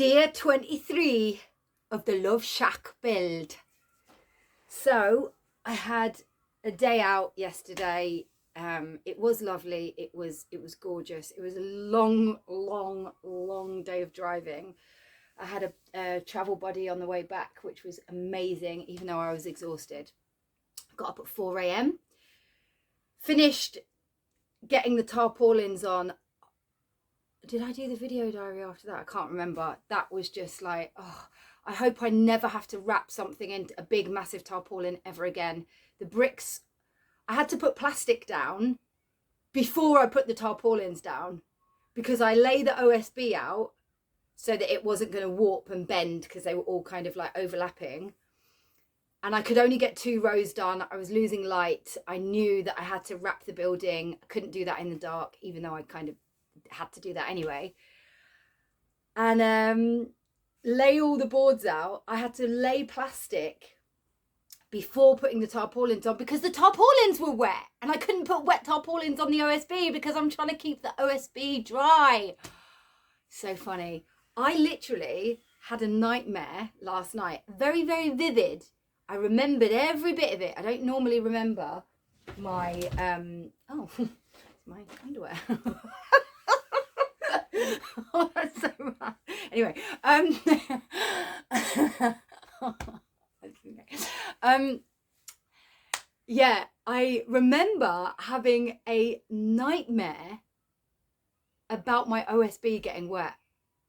Day 23 of the Love Shack build. So I had a day out yesterday. It was lovely. It was gorgeous. It was a long day of driving. I had a travel buddy on the way back, which was amazing, even though I was exhausted. Got up at 4 a.m. Finished getting the tarpaulins on. Did I do the video diary after that? I can't remember. That was just like, oh, I hope I never have to wrap something in a big, massive tarpaulin ever again. The bricks, I had to put plastic down before I put the tarpaulins down because I lay the OSB out so that it wasn't going to warp and bend because they were all kind of like overlapping. And I could only get 2 rows done. I was losing light. I knew that I had to wrap the building. I couldn't do that in the dark, even though I kind of had to do that anyway. And lay all the boards out. I had to lay plastic before putting the tarpaulins on because the tarpaulins were wet and I couldn't put wet tarpaulins on the OSB because I'm trying to keep the OSB dry. So funny. I literally had a nightmare last night. Very, very vivid. I remembered every bit of it. I don't normally remember my, my underwear. Oh, that's so bad. Anyway, yeah, I remember having a nightmare about my OSB getting wet.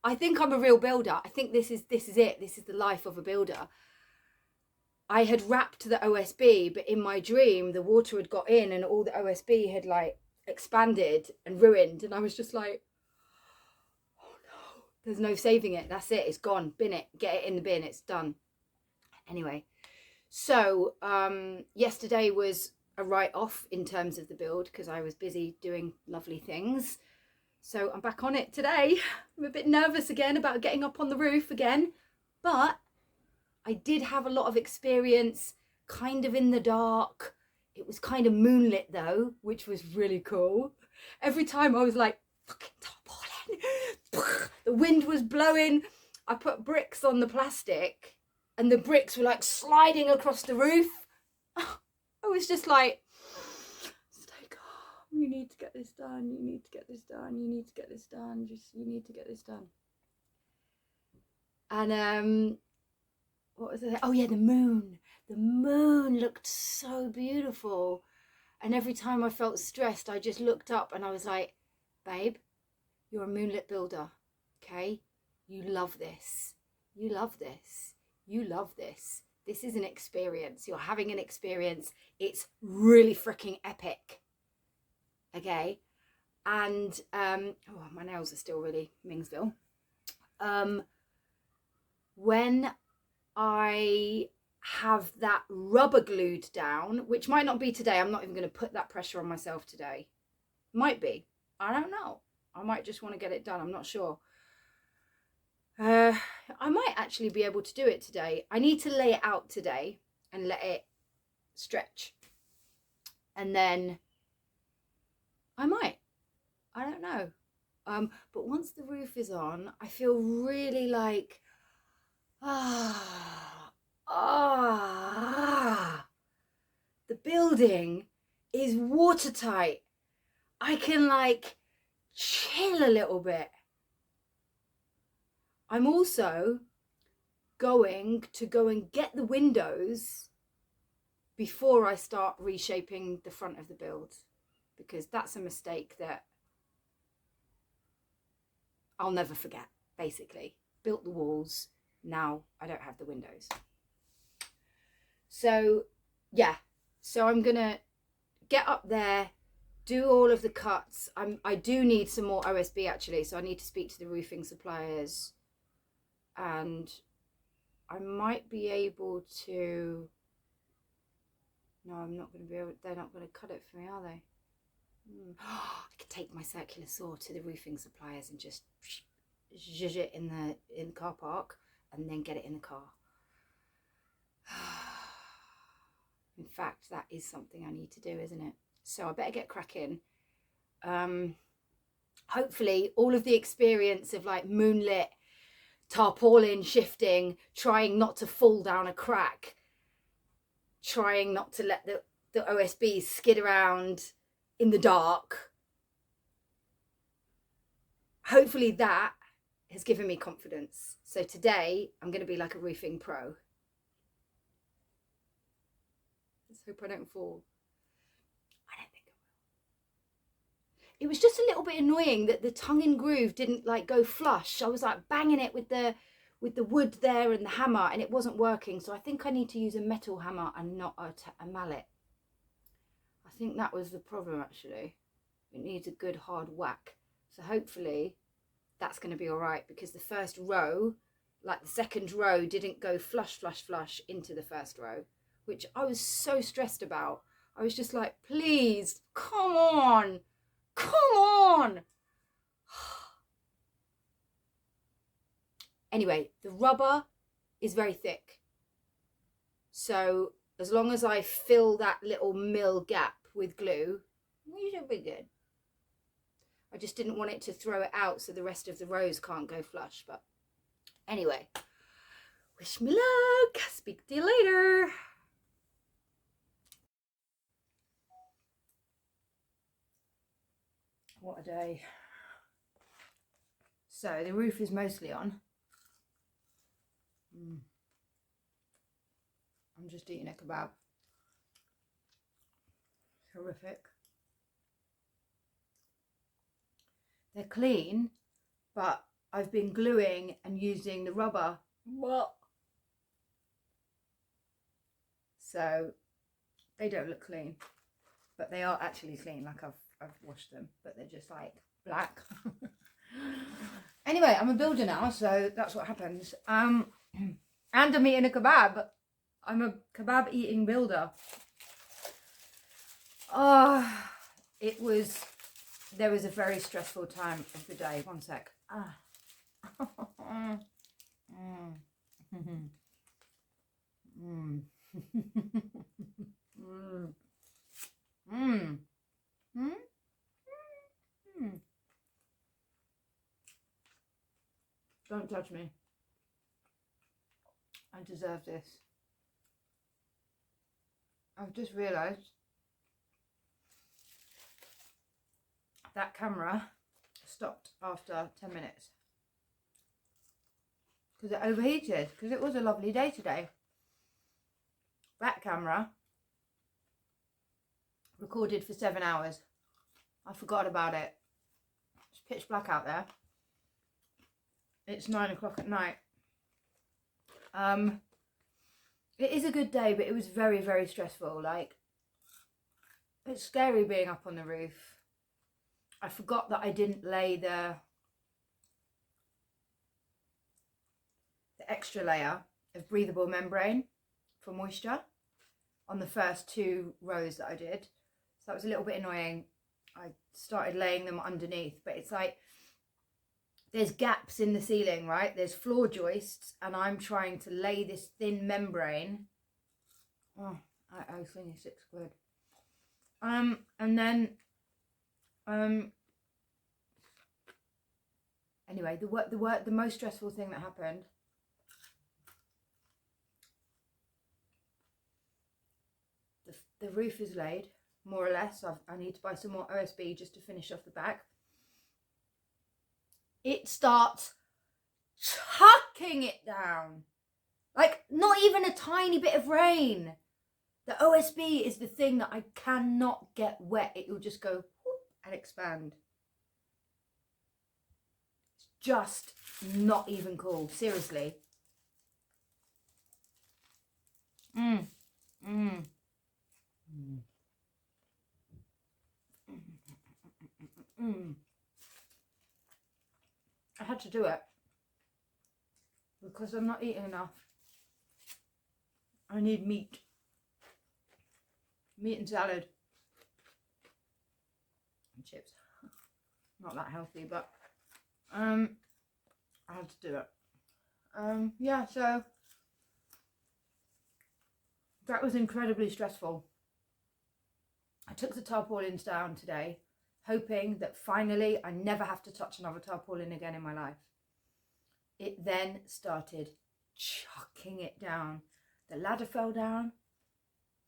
I think I'm a real builder. I think this is it. This is the life of a builder. I had wrapped the OSB, but in my dream, the water had got in and all the OSB had like expanded and ruined. And I was just like, oh no, there's no saving it. That's it. It's gone. Bin it. Get it in the bin. It's done. Anyway, so yesterday was a write-off in terms of the build because I was busy doing lovely things. So I'm back on it today. I'm a bit nervous again about getting up on the roof again, but I did have a lot of experience kind of in the dark. It was kind of moonlit though, which was really cool. Every time I was like, fucking tarpaulin. The wind was blowing. I put bricks on the plastic and the bricks were like sliding across the roof. I was just like, stay calm. You need to get this done. You need to get this done. You need to get this done. You need to get this done. And what was it? Oh yeah, the moon. The moon looked so beautiful. And every time I felt stressed, I just looked up and I was like, babe, you're a moonlit builder, okay? You love this. You love this. You love this. This is an experience. You're having an experience. It's really freaking epic, okay? And, oh, my nails are still really Mingsville. When I have that rubber glued down, which might not be today. I'm not even going to put that pressure on myself today. Might be. I don't know. I might just want to get it done. I'm not sure. I might actually be able to do it today. I need to lay it out today and let it stretch. And then I might. I don't know. But once the roof is on, I feel really like, the building is watertight. I can like chill a little bit. I'm also going to go and get the windows before I start reshaping the front of the build, because that's a mistake that I'll never forget. Basically, built the walls. Now I don't have the windows. So yeah, so I'm gonna get up there, do all of the cuts. I do need some more OSB actually, so I need to speak to the roofing suppliers, and I might be able to, no, I'm not going to be able, they're not going to cut it for me, are they? I could take my circular saw to the roofing suppliers and just zhuzh it in the car park and then get it in the car. In fact, that is something I need to do, isn't it? So I better get cracking. Hopefully all of the experience of like moonlit tarpaulin shifting, trying not to fall down a crack, trying not to let the OSB skid around in the dark. Hopefully that has given me confidence. So today I'm going to be like a roofing pro. Let's hope I don't fall. I don't think I will. It was just a little bit annoying that the tongue and groove didn't like go flush. I was like banging it with the wood there and the hammer, and it wasn't working. So I think I need to use a metal hammer and not a mallet. I think that was the problem actually. It needs a good hard whack. So hopefully that's going to be all right, because the first row, like the second row, didn't go flush into the first row, which I was so stressed about. I was just like, please, come on. Anyway, the rubber is very thick. So as long as I fill that little mill gap with glue, we should be good. I just didn't want it to throw it out so the rest of the rows can't go flush. But anyway, wish me luck. Speak to you later. What a day. So the roof is mostly on. I'm just eating a kebab. Horrific. They're clean, but I've been gluing and using the rubber. What? So they don't look clean, but they are actually clean. Like I've washed them, but they're just like black. Anyway, I'm a builder now, so that's what happens. And I'm eating a kebab. I'm a kebab eating builder. There was a very stressful time of the day. One sec. Don't judge me. I deserve this. I've just realised that camera stopped after 10 minutes because it overheated, because it was a lovely day today. That camera recorded for 7 hours. I forgot about it. It's pitch black out there. It's 9 o'clock at night. It is a good day, but it was very, very stressful. Like, it's scary being up on the roof. I forgot that I didn't lay the extra layer of breathable membrane for moisture on the first 2 rows that I did. So that was a little bit annoying. I started laying them underneath, but it's like there's gaps in the ceiling, right? There's floor joists, and I'm trying to lay this thin membrane. Oh, I owe 26 quid. And then anyway, the most stressful thing that happened, the roof is laid, more or less. I need to buy some more OSB just to finish off the back. It starts chucking it down. Like, not even a tiny bit of rain. The OSB is the thing that I cannot get wet. It will just go whoop and expand. It's just not even cool. Seriously. I had to do it because I'm not eating enough. I need meat and salad and chips. Not that healthy, but I had to do it. Yeah, so that was incredibly stressful. I took the tarpaulins down today, hoping that finally I never have to touch another tarpaulin again in my life. it then started chucking it down. The ladder fell down.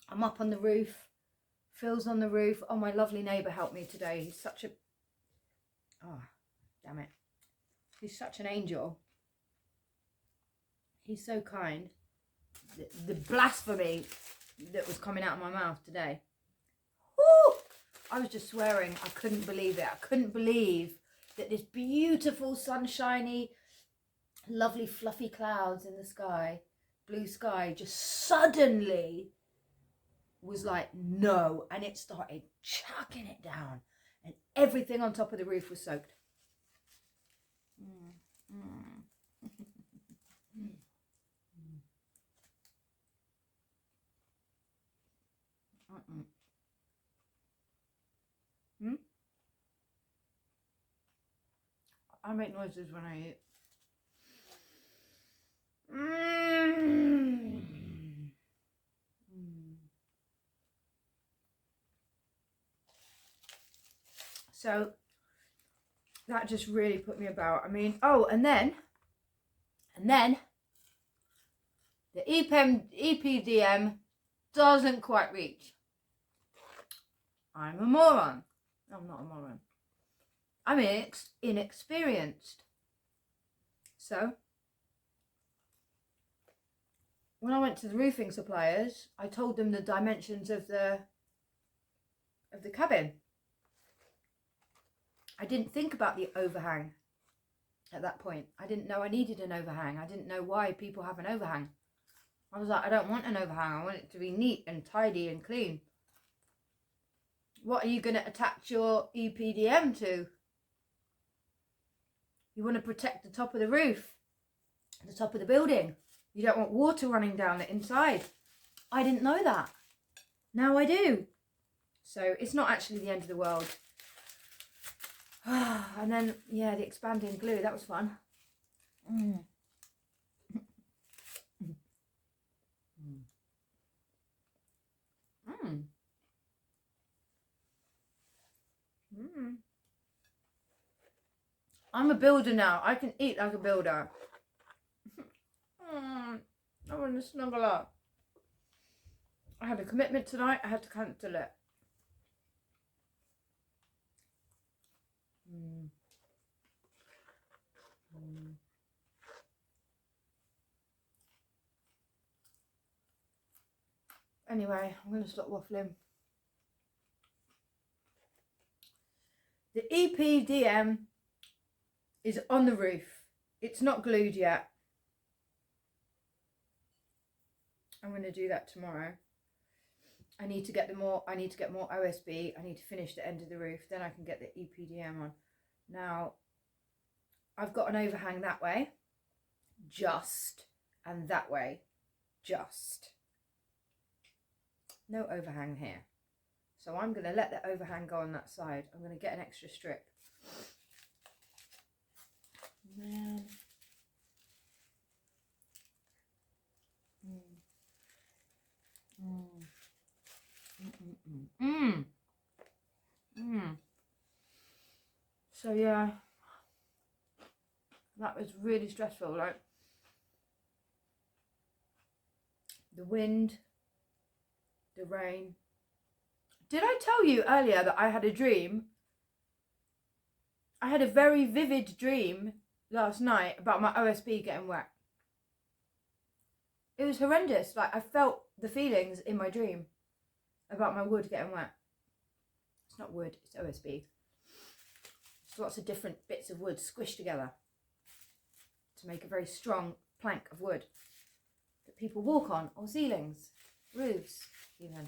I'm up on the roof. Phil's on the roof. Oh, my lovely neighbour helped me today. He's such a... Oh, damn it. He's such an angel. He's so kind. The blasphemy that was coming out of my mouth today. Woo! I was just swearing. I couldn't believe it. I couldn't believe that this beautiful, sunshiny, lovely, fluffy clouds in the sky, blue sky, just suddenly was like, no. And it started chucking it down. And everything on top of the roof was soaked. I make noises when I eat. So that just really put me about. I mean, oh, and then the EPDM doesn't quite reach. I'm a moron. I'm not a moron. I'm inexperienced. So when I went to the roofing suppliers, I told them the dimensions of the cabin. I didn't think about the overhang at that point. I didn't know I needed an overhang. I didn't know why people have an overhang. I was like, I don't want an overhang. I want it to be neat and tidy and clean. What are you going to attach your EPDM to? You want to protect the top of the roof, the top of the building. You don't want water running down the inside. I didn't know that. Now I do. So it's not actually the end of the world. And then, yeah, the expanding glue, that was fun. I'm a builder now. I can eat like a builder. I want to snuggle up. I had a commitment tonight. I had to cancel it. Anyway, I'm going to stop waffling. The EPDM is on the roof. It's not glued yet. I'm going to do that tomorrow. I need to get more OSB. I need to finish the end of the roof. Then I can get the EPDM on. Now, I've got an overhang that way. Just. And that way. Just. No overhang here. So I'm going to let the overhang go on that side. I'm going to get an extra strip. Man. So yeah, that was really stressful. Like the wind, the rain. Did I tell you earlier that I had a dream? I had a very vivid dream last night about my OSB getting wet. It was horrendous. Like I felt the feelings in my dream about my wood getting wet. It's not wood, it's OSB. It's lots of different bits of wood squished together to make a very strong plank of wood that people walk on, or ceilings, roofs even.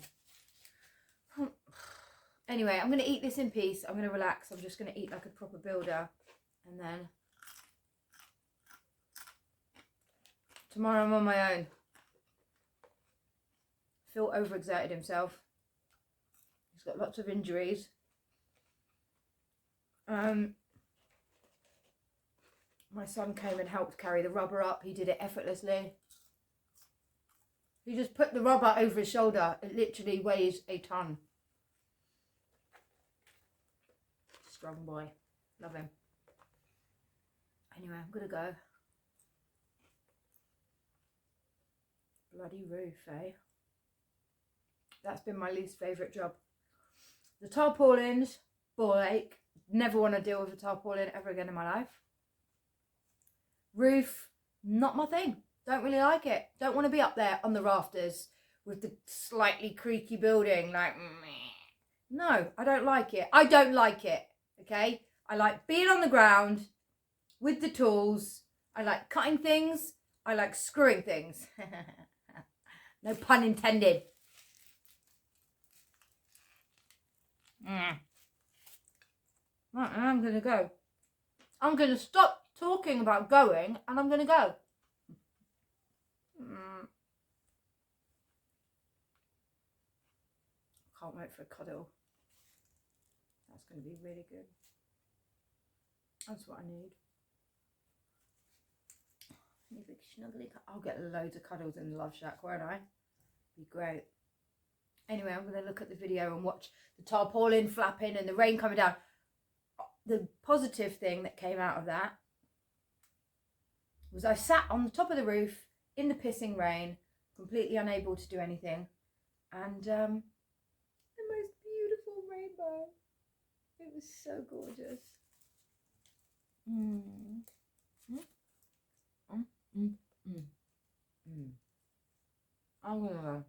Anyway, I'm going to eat this in peace. I'm going to relax. I'm just going to eat like a proper builder. And then tomorrow I'm on my own. Phil overexerted himself. He's got lots of injuries. My son came and helped carry the rubber up. He did it effortlessly. He just put the rubber over his shoulder. It literally weighs a ton. Strong boy. Love him. Anyway, I'm going to go. Bloody roof, eh? That's been my least favourite job. The tarpaulins, ball ache. Never want to deal with a tarpaulin ever again in my life. Roof, not my thing. Don't really like it. Don't want to be up there on the rafters with the slightly creaky building. Like, meh. No, I don't like it. I don't like it, okay? I like being on the ground with the tools. I like cutting things. I like screwing things. No pun intended. Right, I'm going to go. I'm going to stop talking about going and I'm going to go. Can't wait for a cuddle. That's going to be really good. That's what I need. Big snuggly. I'll get loads of cuddles in the Love Shack, won't I? Be great. Anyway, I'm going to look at the video and watch the tarpaulin flapping and the rain coming down. The positive thing that came out of that was I sat on the top of the roof in the pissing rain, completely unable to do anything, and the most beautiful rainbow. It was so gorgeous. I'm gonna go.